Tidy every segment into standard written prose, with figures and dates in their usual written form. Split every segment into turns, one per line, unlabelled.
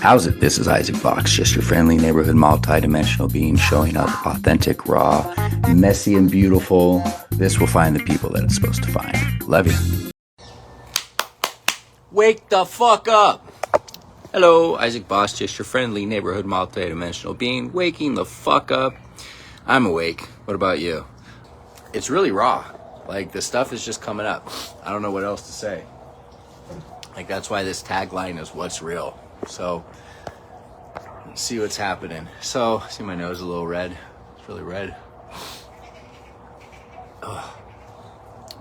How's it? This is Isaac Fox, just your friendly neighborhood multi-dimensional being showing up authentic, raw, messy, and beautiful. This will find the people that it's supposed to find. Love you. Wake the fuck up! Hello, Isaac Boss, just your friendly neighborhood multi-dimensional being, waking the fuck up. I'm awake. What about you? It's really raw. Like, the stuff is just coming up. I don't know what else to say. Like, that's why this tagline is what's real. So, let's see what's happening. So, see my nose a little red. It's really red. Ugh.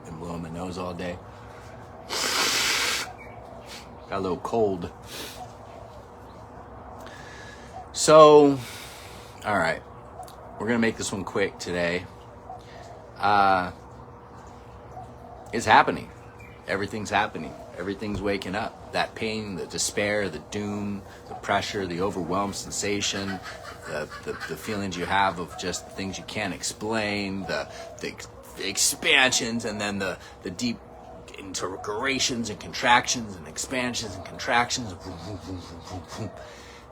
Been blowing my nose all day. Got a little cold. So, all right. We're going to make this one quick today. It's happening. Everything's happening. Everything's waking up. That pain, the despair, the doom, the pressure, the overwhelmed sensation, the feelings you have of just things you can't explain, the expansions, and then the deep interrogations and contractions and expansions and contractions.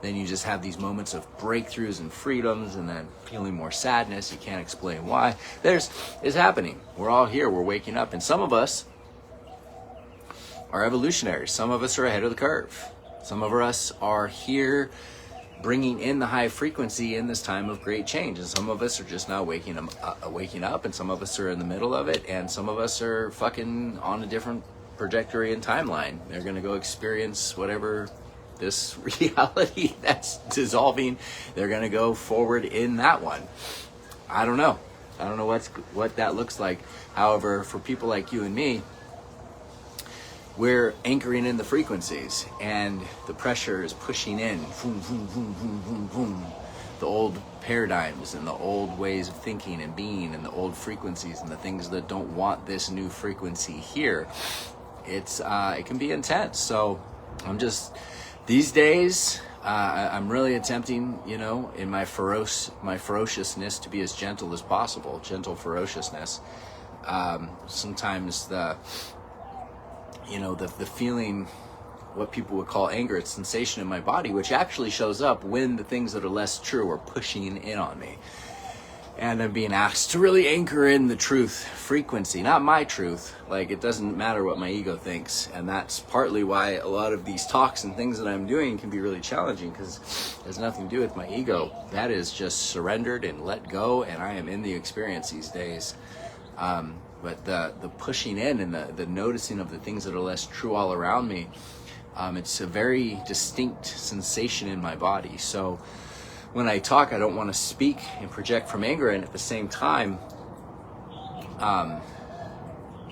Then you just have these moments of breakthroughs and freedoms, and then feeling more sadness. You can't explain why. It's happening. We're all here. We're waking up. And some of us are evolutionaries. Some of us are ahead of the curve. Some of us are here bringing in the high frequency in this time of great change. And some of us are just now waking up, and some of us are in the middle of it, and some of us are fucking on a different trajectory and timeline. They're going to go experience whatever this reality that's dissolving. They're going to go forward in that one. I don't know what that looks like. However, for people like you and me, we're anchoring in the frequencies, and the pressure is pushing in. Boom, boom, boom, boom, boom, boom. The old paradigms and the old ways of thinking and being, and the old frequencies and the things that don't want this new frequency here. It can be intense. So these days, I'm really attempting, in my ferociousness to be as gentle as possible. Gentle ferociousness. Sometimes the feeling, what people would call anger, it's sensation in my body, which actually shows up when the things that are less true are pushing in on me. And I'm being asked to really anchor in the truth frequency, not my truth. Like, it doesn't matter what my ego thinks. And that's partly why a lot of these talks and things that I'm doing can be really challenging, because it has nothing to do with my ego. That is just surrendered and let go, and I am in the experience these days. But the pushing in and the noticing of the things that are less true all around me, it's a very distinct sensation in my body. So when I talk, I don't want to speak and project from anger, and at the same time,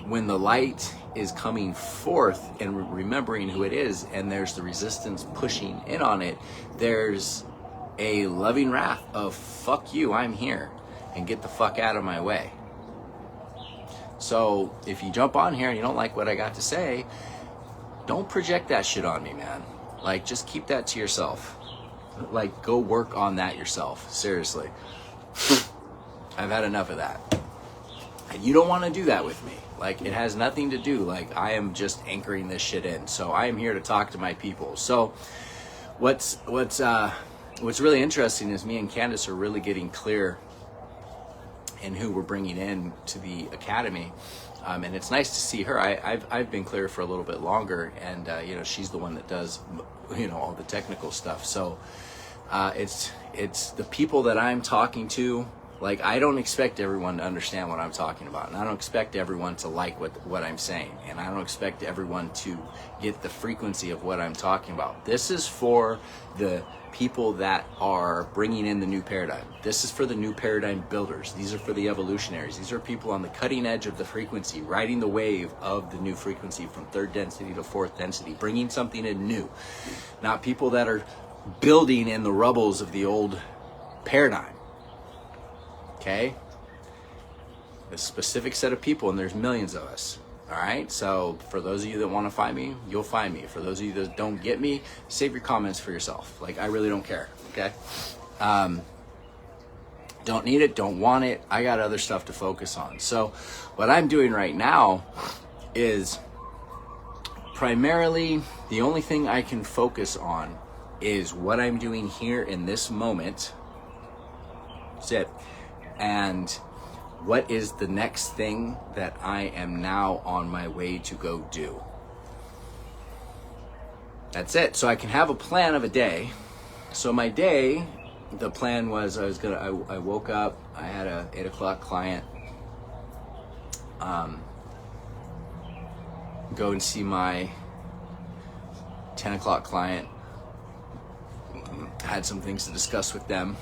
when the light is coming forth and remembering who it is, and there's the resistance pushing in on it, there's a loving wrath of fuck you, I'm here, and get the fuck out of my way. So if you jump on here and you don't like what I got to say, don't project that shit on me, man. Like, just keep that to yourself. Like, go work on that yourself. Seriously. I've had enough of that. And you don't want to do that with me. Like, it has nothing to do. Like, I am just anchoring this shit in. So I am here to talk to my people. So what's really interesting is me and Candace are really getting clear in who we're bringing in to the academy. And it's nice to see her. I've been clear for a little bit longer, and she's the one that does all the technical stuff. So it's the people that I'm talking to. Like, I don't expect everyone to understand what I'm talking about, and I don't expect everyone to like what I'm saying, and I don't expect everyone to get the frequency of what I'm talking about. This is for the people that are bringing in the new paradigm. This is for the new paradigm builders. These are for the evolutionaries. These are people on the cutting edge of the frequency, riding the wave of the new frequency from third density to fourth density, bringing something in new. Not people that are building in the rubbles of the old paradigm. Okay? A specific set of people, and there's millions of us. All right, so for those of you that want to find me, you'll find me. For those of you that don't get me, save your comments for yourself. Like, I really don't care, okay? Don't need it, don't want it. I got other stuff to focus on. So what I'm doing right now is primarily the only thing I can focus on is what I'm doing here in this moment. That's it. And what is the next thing that I am now on my way to go do? That's it. So I can have a plan of a day. So my day, the plan was I woke up, I had a 8 o'clock client, go and see my 10 o'clock client, had some things to discuss with them,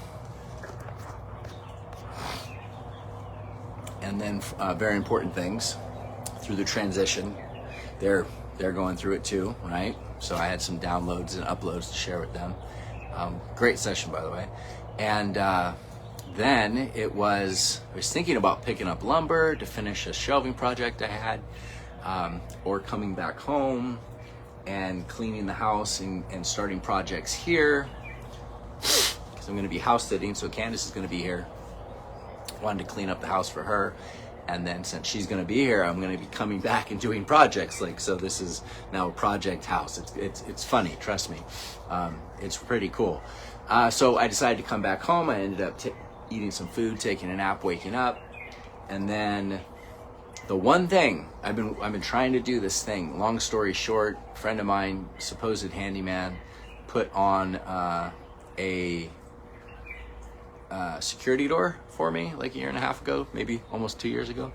and then very important things through the transition. They're going through it too, right? So I had some downloads and uploads to share with them. Great session, by the way. And then I was thinking about picking up lumber to finish a shelving project I had, or coming back home and cleaning the house and starting projects here, because I'm going to be house sitting, so Candace is going to be here. Wanted to clean up the house for her, and then since she's going to be here, I'm going to be coming back and doing projects. So this is now a project house. It's funny, trust me. It's pretty cool. So I decided to come back home. I ended up eating some food, taking a nap, waking up, and then the one thing I've been trying to do this thing. Long story short, a friend of mine, supposed handyman, put on a security door for me like a year and a half ago, maybe almost 2 years ago.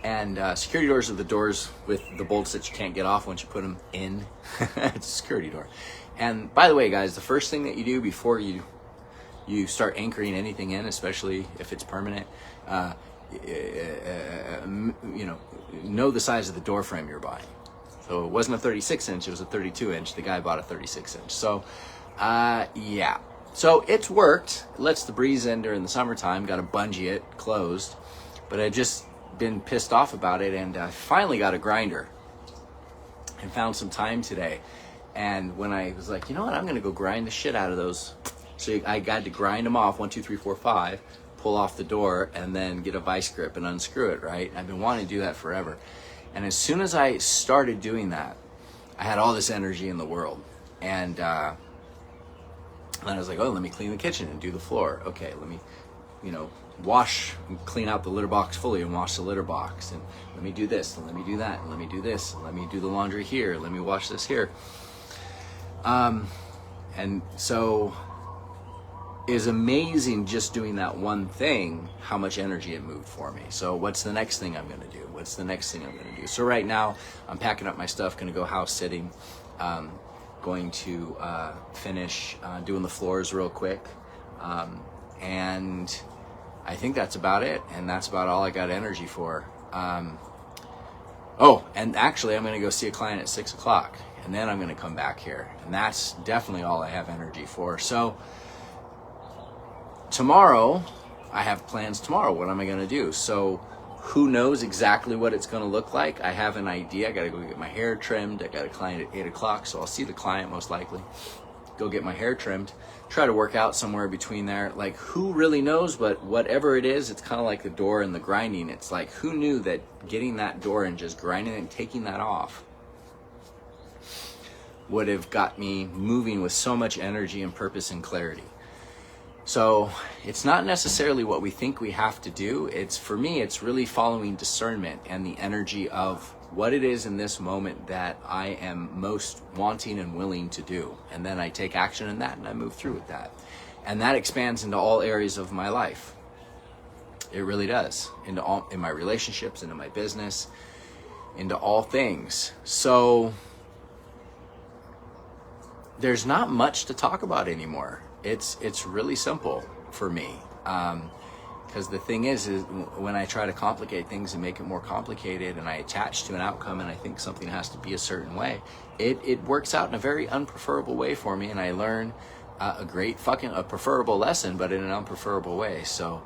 And security doors are the doors with the bolts that you can't get off once you put them in. It's a security door. And by the way, guys, the first thing that you do before you start anchoring anything in, especially if it's permanent, know the size of the door frame you're buying. So it wasn't a 36 inch, it was a 32 inch. The guy bought a 36 inch. So yeah. So it's worked. It lets the breeze in during the summertime. Got to bungee it closed. But I've just been pissed off about it, and I finally got a grinder and found some time today. And when I was like, you know what, I'm going to go grind the shit out of those. So I got to grind them off, 1, 2, 3, 4, 5, pull off the door, and then get a vice grip and unscrew it, right? I've been wanting to do that forever. And as soon as I started doing that, I had all this energy in the world. And then I was like, oh, let me clean the kitchen and do the floor. Okay, let me, wash and clean out the litter box fully and wash the litter box. And let me do this, and let me do that, and let me do this, and let me do the laundry here, let me wash this here. And so it's amazing just doing that one thing, how much energy it moved for me. So what's the next thing I'm going to do? What's the next thing I'm going to do? So right now I'm packing up my stuff, going to go house sitting, going to finish doing the floors real quick. And I think that's about it. And that's about all I got energy for. Oh, and actually I'm going to go see a client at 6 o'clock. And then I'm going to come back here. And that's definitely all I have energy for. So tomorrow, I have plans tomorrow. What am I going to do? So who knows exactly what it's going to look like? I have an idea. I got to go get my hair trimmed. I got a client at 8 o'clock, so I'll see the client most likely. Go get my hair trimmed. Try to work out somewhere between there. Like, who really knows? But whatever it is, it's kind of like the door and the grinding. It's like, who knew that getting that door and just grinding it and taking that off would have got me moving with so much energy and purpose and clarity. So it's not necessarily what we think we have to do. For me, it's really following discernment and the energy of what it is in this moment that I am most wanting and willing to do. And then I take action in that and I move through with that. And that expands into all areas of my life. It really does. In my relationships, into my business, into all things. So there's not much to talk about anymore. It's really simple for me, because the thing is when I try to complicate things and make it more complicated, and I attach to an outcome and I think something has to be a certain way, it works out in a very unpreferable way for me, and I learn a preferable lesson, but in an unpreferable way. So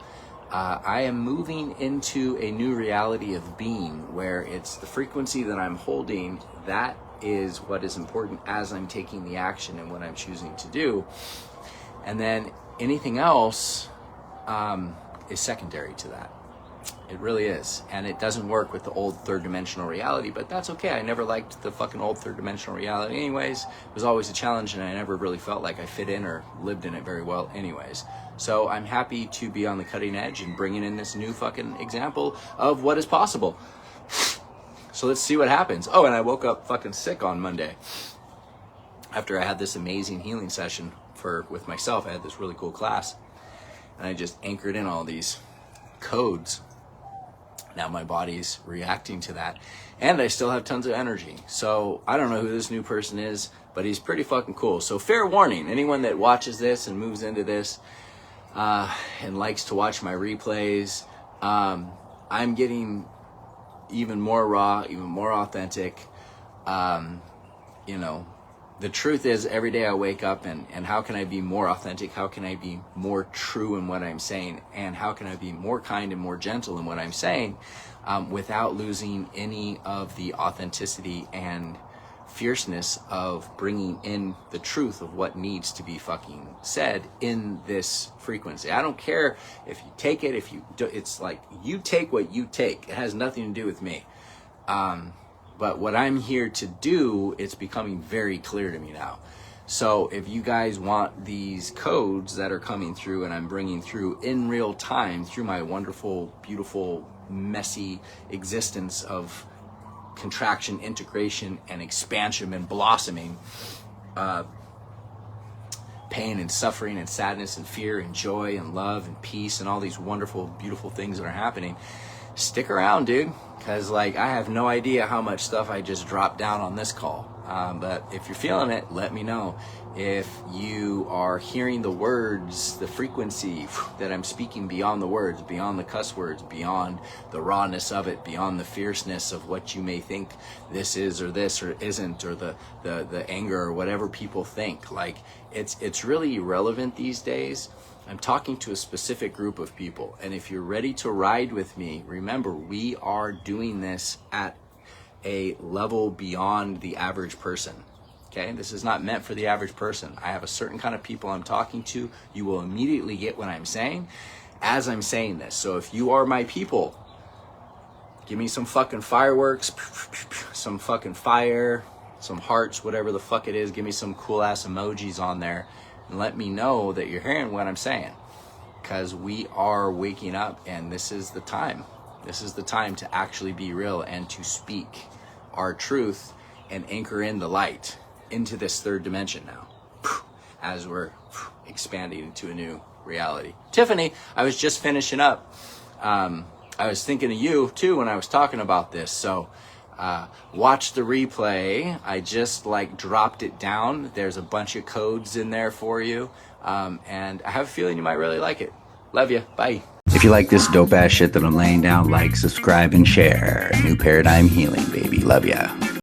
I am moving into a new reality of being, where it's the frequency that I'm holding that is what is important as I'm taking the action and what I'm choosing to do. And then anything else is secondary to that. It really is. And it doesn't work with the old third dimensional reality, but that's okay. I never liked the fucking old third dimensional reality anyways. It was always a challenge, and I never really felt like I fit in or lived in it very well anyways. So I'm happy to be on the cutting edge and bringing in this new fucking example of what is possible. So let's see what happens. Oh, and I woke up fucking sick on Monday after I had this amazing healing session with myself. I had this really cool class, and I just anchored in all these codes. Now my body's reacting to that, and I still have tons of energy. So I don't know who this new person is, but he's pretty fucking cool. So fair warning, anyone that watches this and moves into this and likes to watch my replays, I'm getting even more raw, even more authentic. You know, the truth is, every day I wake up and how can I be more authentic? How can I be more true in what I'm saying? And how can I be more kind and more gentle in what I'm saying without losing any of the authenticity and fierceness of bringing in the truth of what needs to be fucking said in this frequency? I don't care if you take it, if you do, it's like you take what you take. It has nothing to do with me. But what I'm here to do, it's becoming very clear to me now. So if you guys want these codes that are coming through and I'm bringing through in real time through my wonderful, beautiful, messy existence of contraction, integration, and expansion and blossoming, pain and suffering and sadness and fear and joy and love and peace and all these wonderful, beautiful things that are happening, stick around, dude, because like I have no idea how much stuff I just dropped down on this call. But if you're feeling it, let me know. If you are hearing the words, the frequency that I'm speaking beyond the words, beyond the cuss words, beyond the rawness of it, beyond the fierceness of what you may think this is or isn't, or the anger or whatever people think, like it's really irrelevant these days. I'm talking to a specific group of people, and if you're ready to ride with me, remember, we are doing this at a level beyond the average person. Okay, this is not meant for the average person. I have a certain kind of people I'm talking to. You will immediately get what I'm saying as I'm saying this. So if you are my people, give me some fucking fireworks, some fucking fire, some hearts, whatever the fuck it is. Give me some cool ass emojis on there and let me know that you're hearing what I'm saying, because we are waking up, and this is the time. This is the time to actually be real and to speak our truth and anchor in the light into this third dimension now as we're expanding into a new reality. Tiffany, I was just finishing up. I was thinking of you too when I was talking about this. So watch the replay. I just like dropped it down. There's a bunch of codes in there for you. And I have a feeling you might really like it. Love you. Bye. If you like this dope ass shit that I'm laying down, like, subscribe, and share. New Paradigm Healing, baby. Love ya.